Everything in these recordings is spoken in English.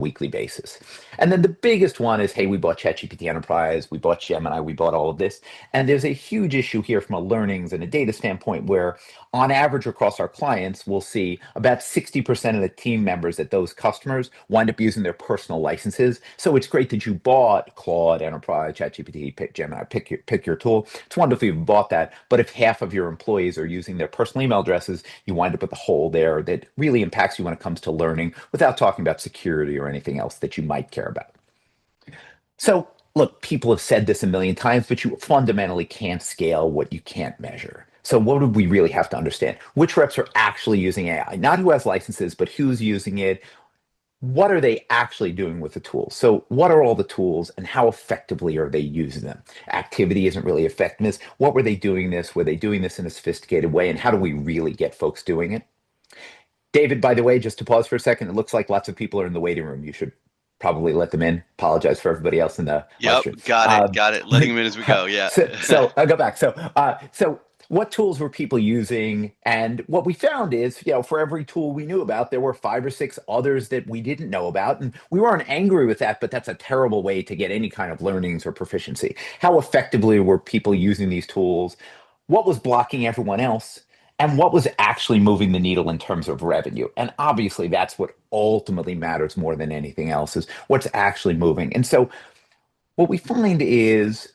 weekly basis. And then the biggest one is, hey, we bought ChatGPT Enterprise, we bought Gemini, we bought all of this. And there's a huge issue here from a learnings and a data standpoint where on average across our clients, we'll see about 60% of the team members at those customers wind up using their personal licenses. So it's great that you bought Claude, Enterprise, ChatGPT, pick Gemini, pick your tool. It's wonderful you've bought that. But if half of your employees are using their personal email addresses, you wind up with a hole there that really impacts you when it comes to learning without talking about security or anything else that you might care about. So look, people have said this a million times, but you fundamentally can't scale what you can't measure. So what do we really have to understand? Which reps are actually using AI? Not who has licenses, but who's using it. What are they actually doing with the tools? So what are all the tools and how effectively are they using them? Activity isn't really effectiveness. What were they doing this? Were they doing this in a sophisticated way? And how do we really get folks doing it? David, by the way, just to pause for a second, it looks like lots of people are in the waiting room. You should probably let them in. Apologize for everybody else in the live Yep, stream. got it. Letting them in as we go. Yeah. So I'll go back. So what tools were people using? And what we found is, for every tool we knew about, there were 5 or 6 others that we didn't know about. And we weren't angry with that, but that's a terrible way to get any kind of learnings or proficiency. How effectively were people using these tools? What was blocking everyone else? And what was actually moving the needle in terms of revenue? And obviously, that's what ultimately matters more than anything else is what's actually moving. And so what we find is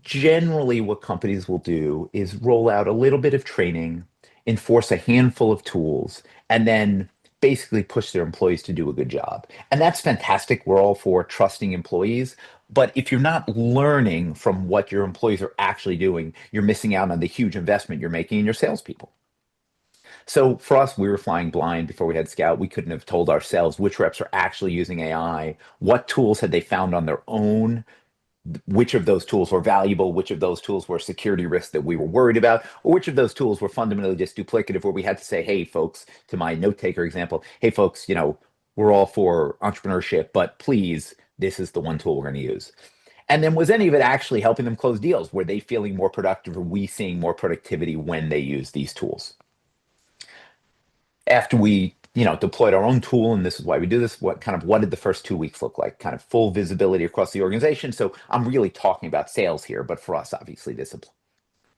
generally what companies will do is roll out a little bit of training, enforce a handful of tools, and then basically push their employees to do a good job. And that's fantastic. We're all for trusting employees. But if you're not learning from what your employees are actually doing, you're missing out on the huge investment you're making in your salespeople. So for us, we were flying blind before we had Scout. We couldn't have told ourselves which reps are actually using AI, what tools had they found on their own, which of those tools were valuable, which of those tools were security risks that we were worried about, or which of those tools were fundamentally just duplicative, where we had to say, hey, folks, to my note taker example, hey, folks, we're all for entrepreneurship, but please, this is the one tool we're going to use. And then was any of it actually helping them close deals? Were they feeling more productive? Or we seeing more productivity when they use these tools? After we deployed our own tool, and this is why we do this, what did the first 2 weeks look like? Kind of full visibility across the organization. So I'm really talking about sales here, but for us, obviously, this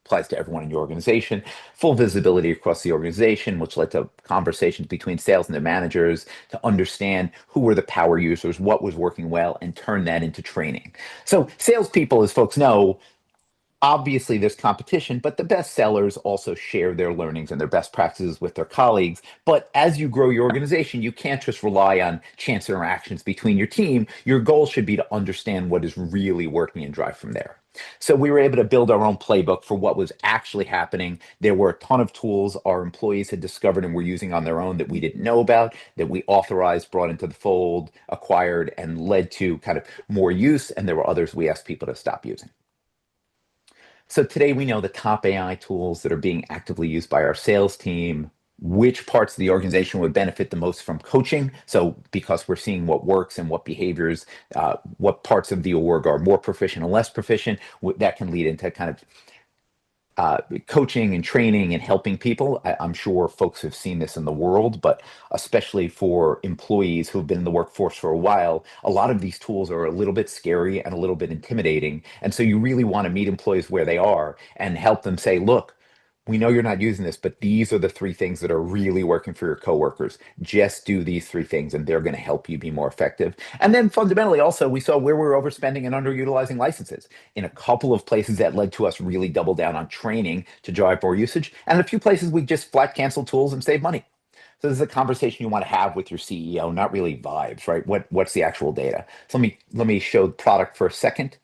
applies to everyone in your organization. Full visibility across the organization, which led to conversations between sales and their managers to understand who were the power users, what was working well, and turn that into training. So salespeople, as folks know, obviously there's competition, but the best sellers also share their learnings and their best practices with their colleagues. But as you grow your organization, you can't just rely on chance interactions between your team. Your goal should be to understand what is really working and drive from there. So we were able to build our own playbook for what was actually happening. There were a ton of tools our employees had discovered and were using on their own that we didn't know about, that we authorized, brought into the fold, acquired, and led to kind of more use. And there were others we asked people to stop using. So today we know the top AI tools that are being actively used by our sales team, which parts of the organization would benefit the most from coaching. So because we're seeing what works and what behaviors, what parts of the org are more proficient and less proficient, that can lead into kind of coaching and training and helping people. I'm sure folks have seen this in the world, but especially for employees who've been in the workforce for a while, a lot of these tools are a little bit scary and a little bit intimidating. And so you really want to meet employees where they are and help them say, look, we know you're not using this, but these are the 3 things that are really working for your coworkers. Just do these 3 things and they're going to help you be more effective. And then fundamentally also, we saw where we were overspending and underutilizing licenses. In a couple of places that led to us really double down on training to drive more usage. And a few places we just flat canceled tools and save money. So this is a conversation you want to have with your CEO, not really vibes, right? What's the actual data? So let me show the product for a second.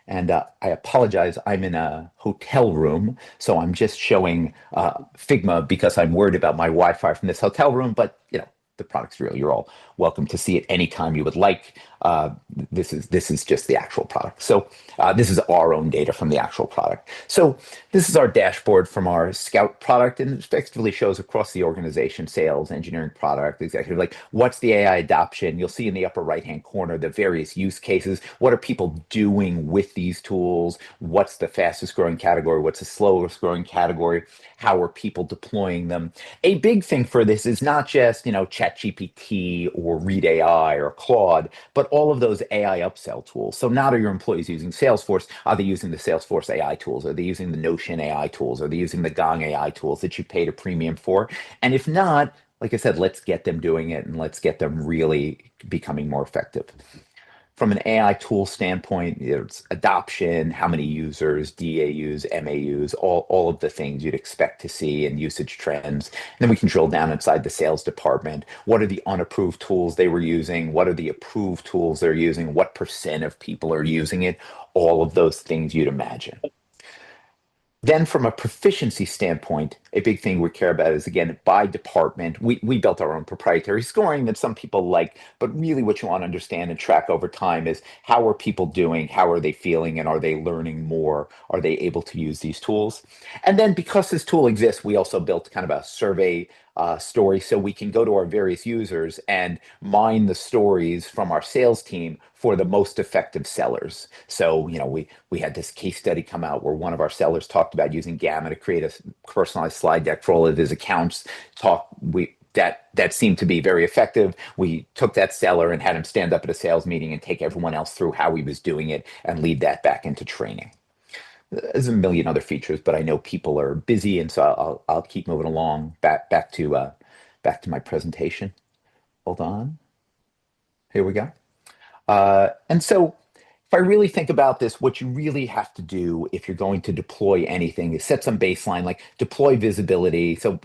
And I apologize, I'm in a hotel room, so I'm just showing Figma because I'm worried about my Wi-Fi from this hotel room, but the product's real. You're all welcome to see it anytime you would like. Uh, this is just the actual product. So this is our own data from the actual product. So this is our dashboard from our Scout product, and it effectively shows across the organization, sales, engineering, product, executive, like what's the AI adoption. You'll see in the upper right-hand corner the various use cases. What are people doing with these tools? What's the fastest growing category? What's the slowest growing category? How are people deploying them? A big thing for this is not just, ChatGPT or Read AI or Claude, but all of those AI upsell tools. So not are your employees using Salesforce? Are they using the Salesforce AI tools? Are they using the Notion AI tools? Are they using the Gong AI tools that you paid a premium for? And if not, like I said, let's get them doing it and let's get them really becoming more effective. From an AI tool standpoint, it's adoption, how many users, DAUs, MAUs, all of the things you'd expect to see and usage trends. And then we can drill down inside the sales department. What are the unapproved tools they were using? What are the approved tools they're using? What percent of people are using it? All of those things you'd imagine. Then, from a proficiency standpoint, a big thing we care about is again by department. We built our own proprietary scoring that some people like, but really what you want to understand and track over time is how are people doing, how are they feeling, and are they learning more? Are they able to use these tools? And then, because this tool exists, we also built kind of a survey story so we can go to our various users and mine the stories from our sales team for the most effective sellers. So, we had this case study come out where one of our sellers talked about using Gamma to create a personalized slide deck for all of his accounts. That seemed to be very effective. We took that seller and had him stand up at a sales meeting and take everyone else through how he was doing it and lead that back into training. There's a million other features, but I know people are busy, and so I'll keep moving along. Back to my presentation. Hold on. Here we go. And so, if I really think about this, what you really have to do if you're going to deploy anything is set some baseline, like deploy visibility. So,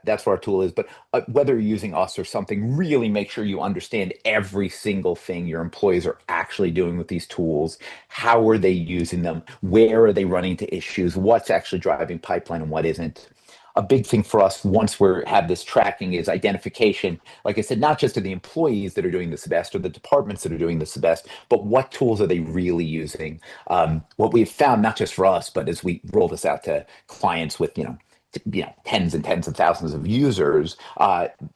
that's what our tool is. But whether you're using us or something, really make sure you understand every single thing your employees are actually doing with these tools. How are they using them? Where are they running into issues? What's actually driving pipeline and what isn't? A big thing for us once we have this tracking is identification. Like I said, not just of the employees that are doing this the best or the departments that are doing this the best, but what tools are they really using? What we've found, not just for us, but as we roll this out to clients with tens and tens of thousands of users,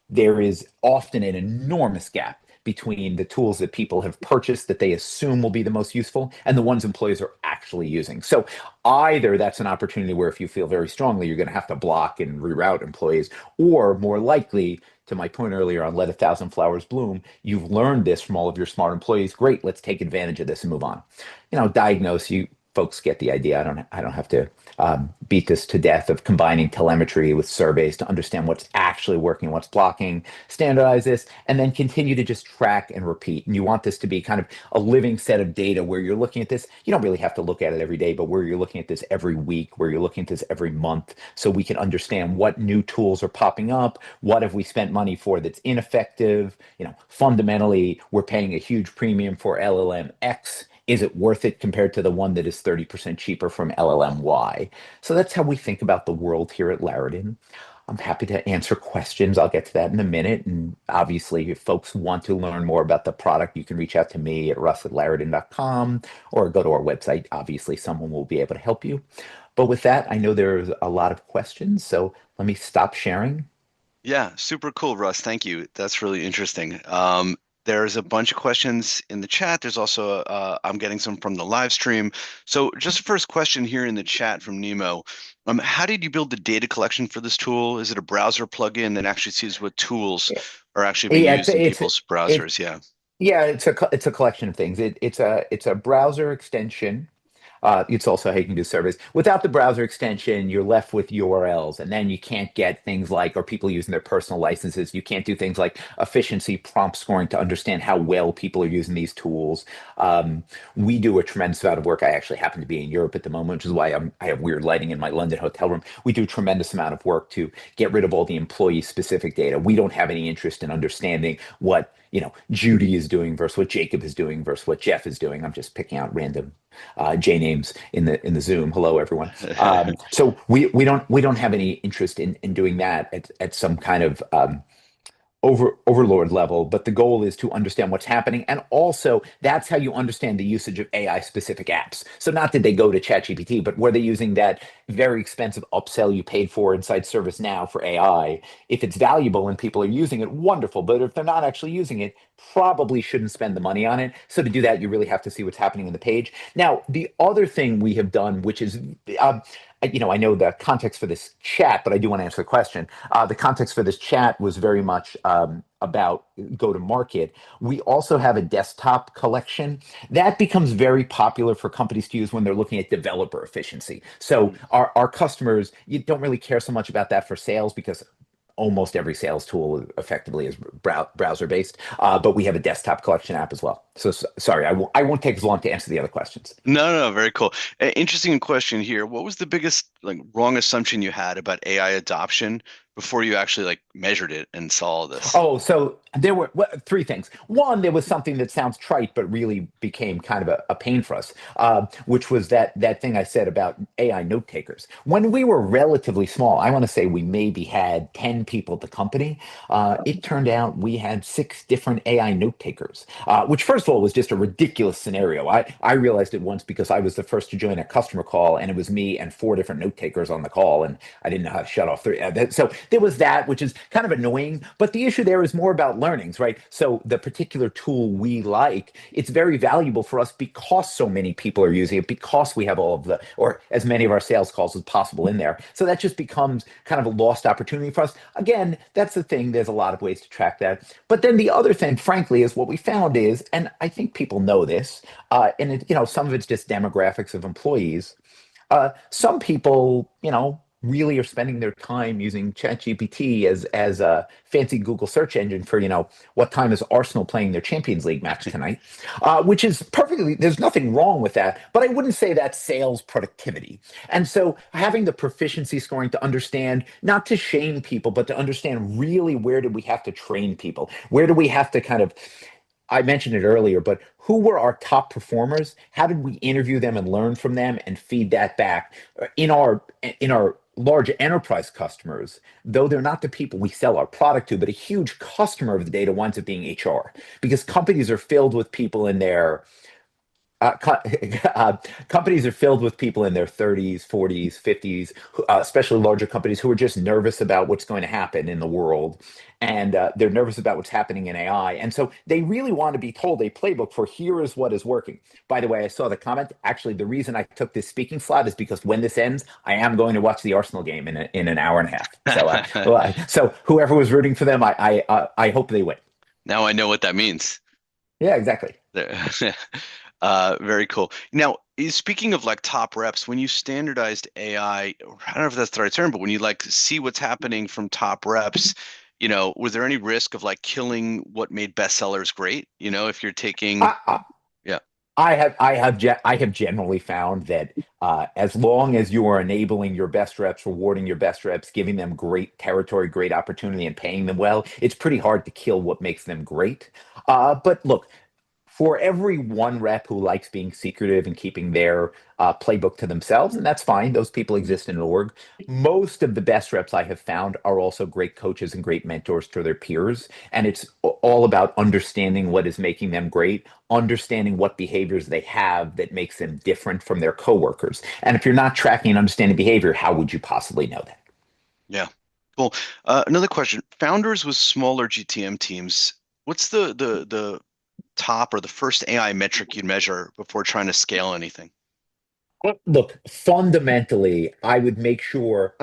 there is often an enormous gap between the tools that people have purchased that they assume will be the most useful and the ones employees are actually using. So either that's an opportunity where if you feel very strongly, you're going to have to block and reroute employees, or more likely, to my point earlier on let a thousand flowers bloom, you've learned this from all of your smart employees. Great, let's take advantage of this and move on. Diagnose, you folks get the idea. I don't have to beat this to death of combining telemetry with surveys to understand what's actually working, what's blocking, standardize this, and then continue to just track and repeat. And you want this to be kind of a living set of data where you're looking at this. You don't really have to look at it every day, but where you're looking at this every week, where you're looking at this every month, so we can understand what new tools are popping up, what have we spent money for that's ineffective. Fundamentally, we're paying a huge premium for LLM X. Is it worth it compared to the one that is 30% cheaper from LLMY? So that's how we think about the world here at Larridin. I'm happy to answer questions. I'll get to that in a minute. And obviously, if folks want to learn more about the product, you can reach out to me at russ@larridin.com or go to our website. Obviously, someone will be able to help you. But with that, I know there's a lot of questions. So let me stop sharing. Yeah, super cool, Russ. Thank you. That's really interesting. There's a bunch of questions in the chat. There's also I'm getting some from the live stream. So just first question here in the chat from Nemo. How did you build the data collection for this tool? Is it a browser plugin that actually sees what tools are actually being Yeah, used in people's it, browsers? Yeah. yeah, it's a collection of things. It's a browser extension. It's also how you can do surveys. Without the browser extension, you're left with URLs, and then you can't get things like, or people using their personal licenses. You can't do things like efficiency prompt scoring to understand how well people are using these tools. We do a tremendous amount of work. I actually happen to be in Europe at the moment, which is why I have weird lighting in my London hotel room. We do a tremendous amount of work to get rid of all the employee-specific data. We don't have any interest in understanding what Judy is doing versus what Jacob is doing versus what Jeff is doing. I'm just picking out random J names in the Zoom. Hello, everyone. So we don't have any interest in doing that at some kind of overlord level, but the goal is to understand what's happening. And also, that's how you understand the usage of AI specific apps. So, not did they go to ChatGPT, but were they using that very expensive upsell you paid for inside ServiceNow for AI? If it's valuable and people are using it, wonderful. But if they're not actually using it, probably shouldn't spend the money on it. So, to do that, you really have to see what's happening in the page. Now, the other thing we have done, which is, I know the context for this chat, but I do want to answer the question. The context for this chat was very much about go to market. We also have a desktop collection that becomes very popular for companies to use when they're looking at developer efficiency. So Mm. our customers, you don't really care so much about that for sales because almost every sales tool effectively is browser based. But we have a desktop collection app as well. So sorry, I won't take as long to answer the other questions. No, no, very cool. Interesting question here. What was the biggest like wrong assumption you had about AI adoption before you actually like measured it and saw all this? Oh, so there were three things. One, there was something that sounds trite, but really became kind of a pain for us, which was that thing I said about AI note takers. When we were relatively small, I want to say we maybe had 10 people at the company. It turned out we had six different AI note takers, which first of all was just a ridiculous scenario. I realized it once because I was the first to join a customer call, and it was me and four different note takers on the call, and I didn't know how to shut off three. So there was that, which is kind of annoying. But the issue there is more about learnings, right? So the particular tool we like, it's very valuable for us because so many people are using it, because we have all of the, or as many of our sales calls as possible in there. So that just becomes kind of a lost opportunity for us. Again, that's the thing. There's a lot of ways to track that. But then the other thing, frankly, is what we found is, and I think people know this, and some of it's just demographics of employees. Some people, really are spending their time using ChatGPT as a fancy Google search engine for, what time is Arsenal playing their Champions League match tonight, which is perfectly, there's nothing wrong with that, but I wouldn't say that's sales productivity. And so having the proficiency scoring to understand, not to shame people, but to understand really where do we have to train people? Where do we have to kind of I mentioned it earlier, but who were our top performers? How did we interview them and learn from them and feed that back in our large enterprise customers? Though they're not the people we sell our product to, but a huge customer of the data winds up being HR because companies are filled with people in their companies are filled with people in their 30s, 40s, 50s, especially larger companies who are just nervous about what's going to happen in the world. And they're nervous about what's happening in AI. And so they really want to be told a playbook for here is what is working. By the way, I saw the comment. Actually, the reason I took this speaking slot is because when this ends, I am going to watch the Arsenal game in an hour and a half. So whoever was rooting for them, I hope they win. Now I know what that means. Yeah, exactly. There- very cool. Now, speaking of like top reps, when you standardized AI, I don't know if that's the right term, but when you like see what's happening from top reps, was there any risk of like killing what made bestsellers great? If you're taking, I, yeah, I have generally found that as long as you are enabling your best reps, rewarding your best reps, giving them great territory, great opportunity, and paying them well, it's pretty hard to kill what makes them great. But look, for every one rep who likes being secretive and keeping their playbook to themselves, and that's fine, those people exist in an org. Most of the best reps I have found are also great coaches and great mentors to their peers. And it's all about understanding what is making them great, understanding what behaviors they have that makes them different from their coworkers. And if you're not tracking and understanding behavior, how would you possibly know that? yeah, cool. Another question: founders with smaller GTM teams, what's the top or the first AI metric you'd measure before trying to scale anything? Look, fundamentally, I would make sure.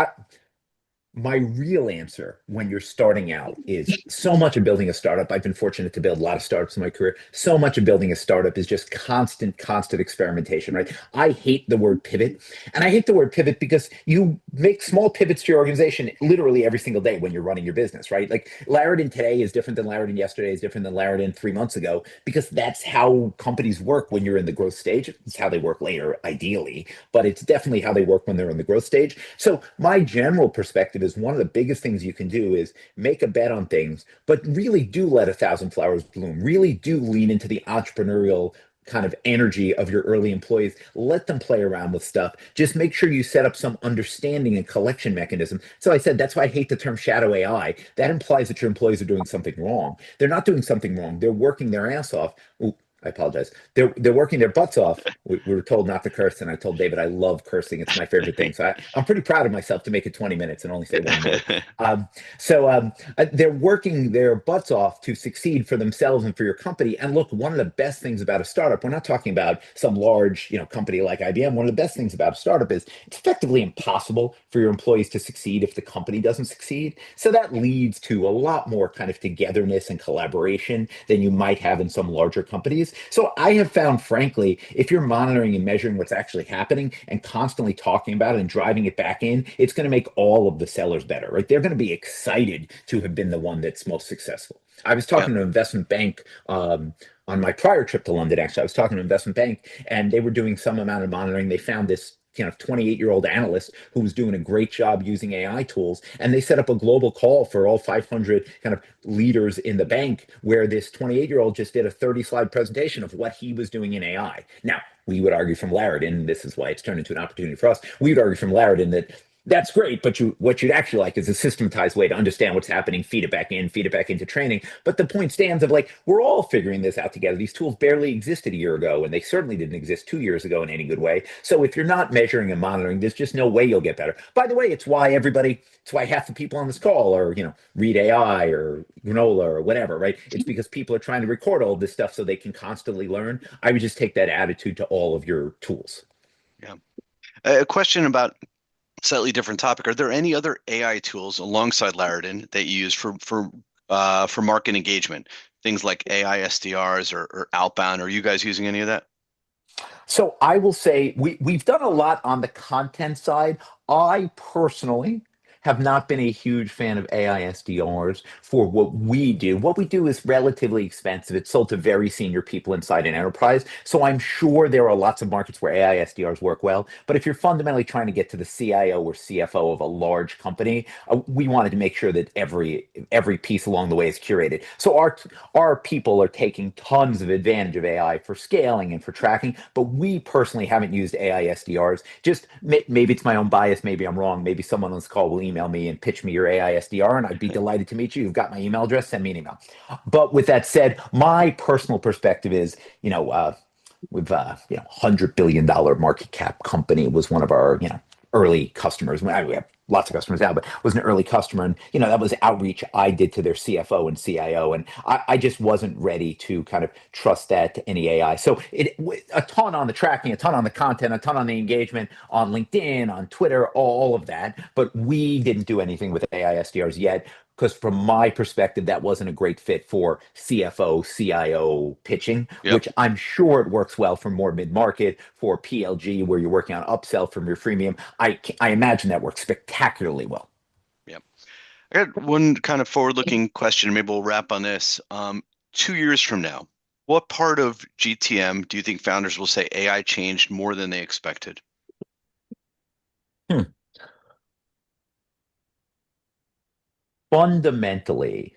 My real answer when you're starting out is so much of building a startup. I've been fortunate to build a lot of startups in my career. So much of building a startup is just constant experimentation, right? I hate the word pivot. And I hate the word pivot because you make small pivots to your organization literally every single day when you're running your business, right? Like Larridin today is different than Larridin yesterday, is different than Larridin 3 months ago, because that's how companies work when you're in the growth stage. It's how they work later, ideally, but it's definitely how they work when they're in the growth stage. So my general perspective is one of the biggest things you can do is make a bet on things, but really do let a thousand flowers bloom. Really do lean into the entrepreneurial kind of energy of your early employees. Let them play around with stuff. Just make sure you set up some understanding and collection mechanism. So I said that's why I hate the term shadow AI. That implies that your employees are doing something wrong. They're not doing something wrong. They're working their ass off. Ooh, I apologize. They're working their butts off. We were told not to curse, and I told David I love cursing. It's my favorite thing. So I'm pretty proud of myself to make it 20 minutes and only say one word. Um, so they're working their butts off to succeed for themselves and for your company. And look, one of the best things about a startup, we're not talking about some large, company like IBM. One of the best things about a startup is it's effectively impossible for your employees to succeed if the company doesn't succeed. So that leads to a lot more kind of togetherness and collaboration than you might have in some larger companies. So I have found, frankly, if you're monitoring and measuring what's actually happening and constantly talking about it and driving it back in, it's going to make all of the sellers better, right? They're going to be excited to have been the one that's most successful. I was Yeah. talking to an investment bank on my prior trip to London, actually. I was talking to an investment bank and they were doing some amount of monitoring. They found this 28-year-old analyst who was doing a great job using AI tools. And they set up a global call for all 500 kind of leaders in the bank where this 28-year-old just did a 30-slide presentation of what he was doing in AI. Now, we would argue from Larridin, this is why it's turned into an opportunity for us. We would argue from Larridin that that's great, but what you'd actually like is a systematized way to understand what's happening, feed it back in, feed it back into training. But the point stands of like, we're all figuring this out together. These tools barely existed a year ago, and they certainly didn't exist 2 years ago in any good way. So if you're not measuring and monitoring, there's just no way you'll get better. By the way, it's why half the people on this call are, read AI or granola or whatever, right? It's because people are trying to record all this stuff so they can constantly learn. I would just take that attitude to all of your tools. Yeah. A question about slightly different topic. Are there any other AI tools alongside Larridin that you use for market engagement? Things like AI SDRs or outbound. Are you guys using any of that? So I will say we've done a lot on the content side. I personally have not been a huge fan of AI SDRs for what we do. What we do is relatively expensive. It's sold to very senior people inside an enterprise. So I'm sure there are lots of markets where AI SDRs work well. But if you're fundamentally trying to get to the CIO or CFO of a large company, we wanted to make sure that every piece along the way is curated. So our people are taking tons of advantage of AI for scaling and for tracking, but we personally haven't used AI SDRs. Just maybe it's my own bias, maybe I'm wrong, maybe someone on this call will email me and pitch me your AI SDR, and I'd be delighted to meet you. You've got my email address, send me an email. But with that said, my personal perspective is, with $100 billion market cap company was one of our early customers. We have lots of customers now, but was an early customer, and that was outreach I did to their CFO and CIO, and I just wasn't ready to kind of trust that to any AI. So a ton on the tracking, a ton on the content, a ton on the engagement on LinkedIn, on Twitter, all of that, but we didn't do anything with AI SDRs yet because from my perspective, that wasn't a great fit for CFO, CIO pitching, Yep. which I'm sure it works well for more mid-market, for PLG, where you're working on upsell from your freemium. I imagine that works spectacularly well. Yep. I got one kind of forward-looking question. Maybe we'll wrap on this. 2 years from now, what part of GTM do you think founders will say AI changed more than they expected? Hmm. Fundamentally,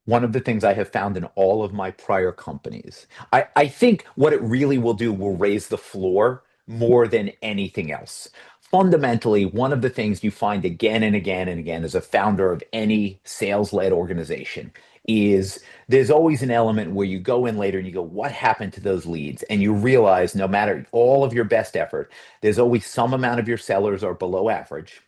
one of the things I have found in all of my prior companies, I think what it really will do will raise the floor more than anything else. Fundamentally, one of the things you find again and again and again as a founder of any sales-led organization is there's always an element where you go in later and you go, what happened to those leads? And you realize no matter all of your best effort, there's always some amount of your sellers are below average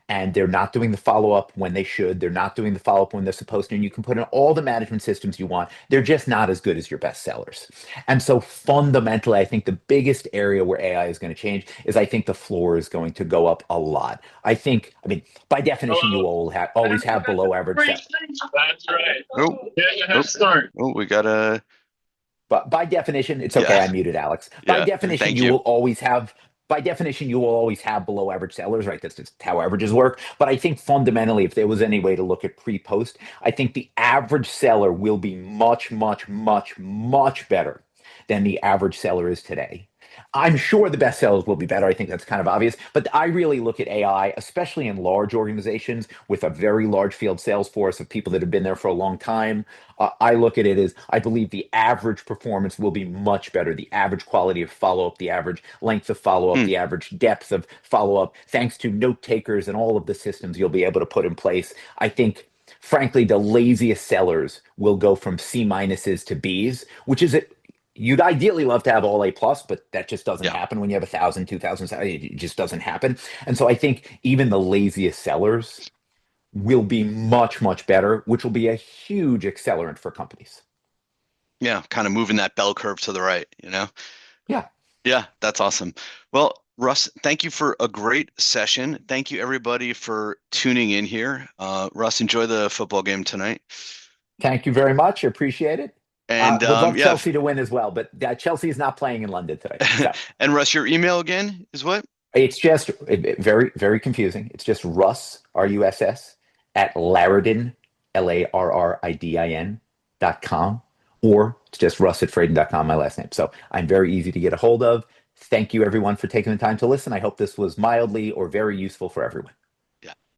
and they're not doing the follow up when they should. They're not doing the follow up when they're supposed to. And you can put in all the management systems you want. They're just not as good as your best sellers. And so fundamentally, I think the biggest area where AI is going to change is I think the floor is going to go up a lot. I mean, by definition, you Hello. all always have below average. That's right. Oh, Yeah, you oh, have start. oh, we got a, But by definition, it's okay. yeah, I muted Alex. yeah. Thank you. By definition, you will always have below average sellers, right? That's just how averages work. But I think fundamentally, if there was any way to look at pre-post, I think the average seller will be much, much, much, much better than the average seller is today. I'm sure the best sellers will be better. I think that's kind of obvious. But I really look at AI, especially in large organizations with a very large field sales force of people that have been there for a long time. I look at it as I believe the average performance will be much better. The average quality of follow up, the average length of follow up, Hmm. the average depth of follow up, thanks to note takers and all of the systems you'll be able to put in place. I think frankly, the laziest sellers will go from C minuses to Bs, which is it. You'd ideally love to have all A plus, but that just doesn't Yeah. happen when you have 1,000, 2,000. It just doesn't happen. And so I think even the laziest sellers will be much, much better, which will be a huge accelerant for companies. Yeah. Kind of moving that bell curve to the right, you know? Yeah. Yeah, that's awesome. Well, Russ, thank you for a great session. Thank you everybody for tuning in here. Russ, enjoy the football game tonight. Thank you very much. Appreciate it. And Would love yeah, Chelsea to win as well, but Chelsea is not playing in London today. So and Russ, your email again is what? it's just very, very confusing. It's just Russ, Russ, at Larridin, LARRIDIN.com, or it's just Russ at Fraden.com, my last name. So I'm very easy to get a hold of. Thank you, everyone, for taking the time to listen. I hope this was mildly or very useful for everyone.